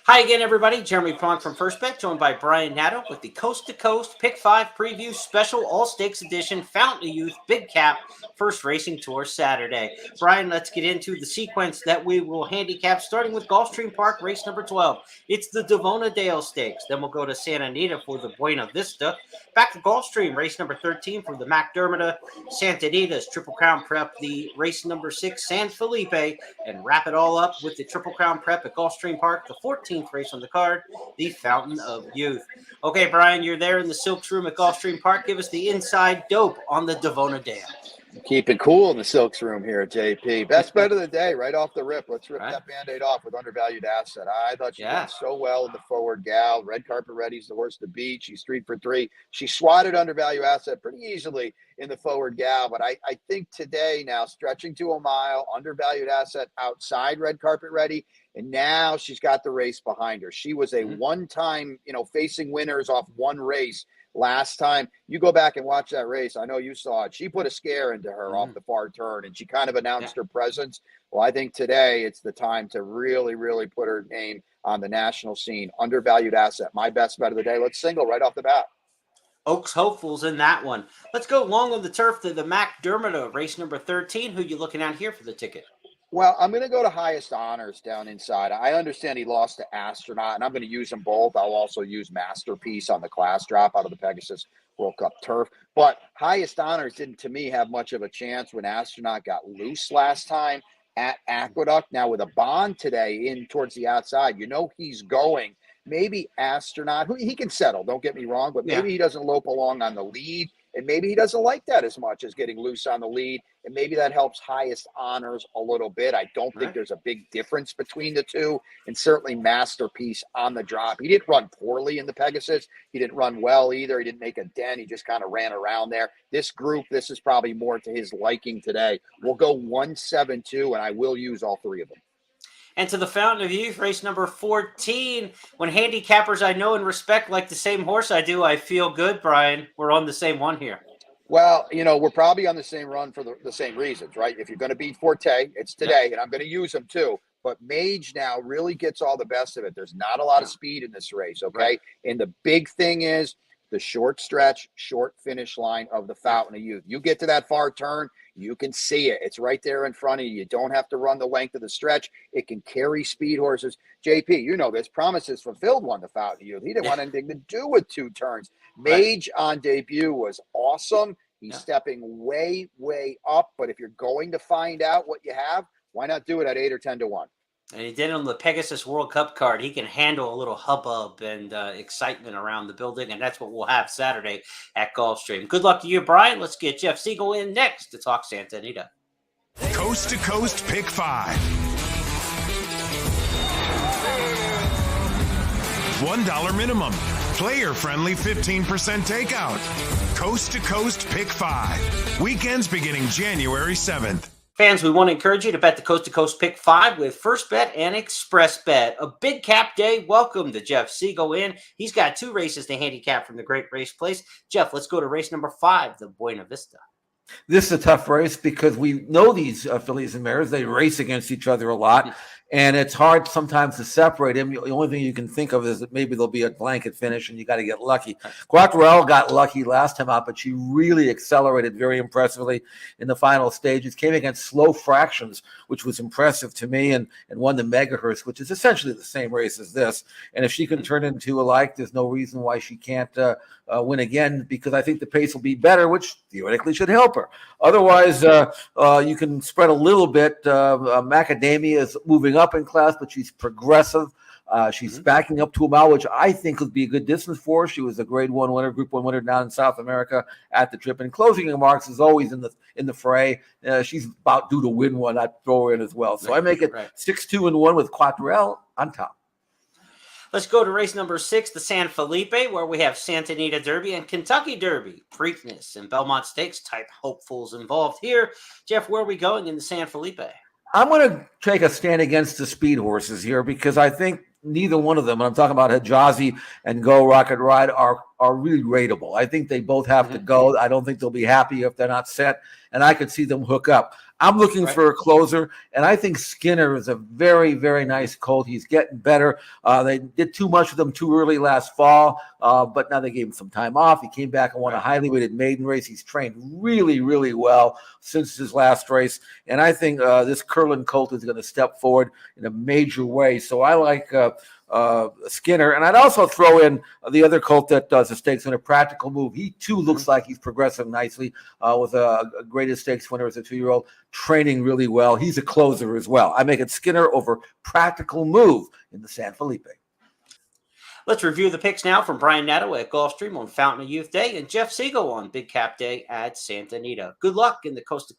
Hi again, everybody. Jeremy Pong from First Bet, joined by Brian Nadeau with the Coast to Coast Pick 5 Preview Special All Stakes Edition Fountain of Youth Big Cap First Racing Tour Saturday. Brian, let's get into the sequence that we will handicap, starting with Gulfstream Park, race number 12. It's the Nadeau Stakes. Then we'll go to Santa Anita for the Buena Vista. Back to Gulfstream, race number 13 for the McDermott. Santa Anita's Triple Crown Prep, the race number 6, San Felipe, and wrap it all up with the Triple Crown Prep at Gulfstream Park, the 14th race on the card, the Fountain of Youth. Okay, Brian, you're there in the Silks room at Gulfstream Park. Give us the inside dope on the Nadeau. Keep it cool in the Silks room here at JP. Best bet of the day, right off the rip. Let's rip that Band-Aid off with Undervalued Asset. I thought she did so well in the forward gal. Red Carpet Ready's the horse to beat. She's 3 for 3. She swatted Undervalued Asset pretty easily in the forward gal, but I think today now, stretching to a mile, Undervalued Asset outside Red Carpet Ready, and now she's got the race behind her. She was a one-time, facing winners off one race last time. You go back and watch that race. I know you saw it. She put a scare into her off the far turn, and she kind of announced her presence. Well, I think today it's the time to really, really put her name on the national scene. Undervalued Asset, my best bet of the day. Let's single right off the bat. Oaks hopefuls in that one. Let's go long on the turf to the McDermott, race number 13. Who you looking at here for the ticket? Well, I'm going to go to Highest Honors down inside. I understand he lost to Astronaut, and I'm going to use them both. I'll also use Masterpiece on the class drop out of the Pegasus World Cup turf. But Highest Honors didn't, to me, have much of a chance when Astronaut got loose last time at Aqueduct. Now, with a bond today in towards the outside, he's going. Maybe Astronaut, who he can settle, don't get me wrong, but maybe he doesn't lope along on the lead. And maybe he doesn't like that as much as getting loose on the lead. And maybe that helps Highest Honors a little bit. I don't think there's a big difference between the two. And certainly Masterpiece on the drop. He didn't run poorly in the Pegasus. He didn't run well either. He didn't make a dent. He just kind of ran around there. This is probably more to his liking today. We'll go 1-7-2, and I will use all three of them. And to the Fountain of Youth, race number 14. When handicappers I know and respect like the same horse I do, I feel good, Brian. We're on the same one here. Well, we're probably on the same run for the same reasons, right? If you're going to beat Forte, it's today, and I'm going to use them too. But Mage now really gets all the best of it. There's not a lot of speed in this race, okay? And the big thing is the short stretch, short finish line of the Fountain of Youth. You get to that far turn, you can see it. It's right there in front of you. You don't have to run the length of the stretch. It can carry speed horses. JP, this Promises Fulfilled won the Fountain of Youth. He didn't want anything to do with two turns. Mage on debut was awesome. He's stepping way, way up. But if you're going to find out what you have, why not do it at 8 or 10 to 1? And he did on the Pegasus World Cup card. He can handle a little hubbub and excitement around the building, and that's what we'll have Saturday at Gulfstream. Good luck to you, Brian. Let's get Jeff Siegel in next to talk Santa Anita. Coast to Coast Pick 5. $1 minimum. Player-friendly 15% takeout. Coast to Coast Pick 5. Weekends beginning January 7th. Fans, we want to encourage you to bet the Coast to Coast Pick 5 with First Bet and Express Bet. A big cap day. Welcome to Jeff Siegel in. He's got 2 races to handicap from the Great Race Place. Jeff, let's go to race number 5, the Buena Vista. This is a tough race because we know these fillies and mares. They race against each other a lot, and it's hard sometimes to separate them. The only thing you can think of is that maybe there'll be a blanket finish, and you got to get lucky. Quattrell got lucky last time out, but she really accelerated very impressively in the final stages. Came against Slow Fractions, which was impressive to me, and won the Megahertz, which is essentially the same race as this. And if she can turn into alike, there's no reason why she can't win again, because I think the pace will be better, which theoretically should help her. Otherwise, you can spread a little bit. Macadamia is moving up in class, but she's progressive. She's backing up to a mile, which I think would be a good distance for her. She was a Grade 1 winner, Group 1 winner down in South America at the trip. And closing remarks is always in the fray. She's about due to win one. I'd throw her in as well. So I make it 6-2-1 with Quattrell on top. Let's go to race number 6, the San Felipe, where we have Santa Anita Derby and Kentucky Derby, Preakness, and Belmont Stakes type hopefuls involved here. Jeff, where are we going in the San Felipe? I'm going to take a stand against the speed horses here because I think neither one of them, and I'm talking about Hijazi and Go Rocket Ride, are really rateable. I think they both have to go. I don't think they'll be happy if they're not set, and I could see them hook up. I'm looking Right. for a closer, and I think Skinner is a very, very nice colt. He's getting better. They did too much with him too early last fall, but now they gave him some time off. He came back and won a highly weighted maiden race. He's trained really, really well since his last race, and I think this Curlin colt is going to step forward in a major way. So I like Skinner, and I'd also throw in the other colt that does the stakes in a practical move. He too looks like he's progressing nicely. Was a greatest stakes winner as a 2-year-old, training really well. He's a closer as well. I make it Skinner over practical move in the San Felipe. Let's review the picks now from Brian Nadeau at Gulfstream on Fountain of Youth Day and Jeff Siegel on Big Cap Day at Santa Anita. Good luck in the Coast to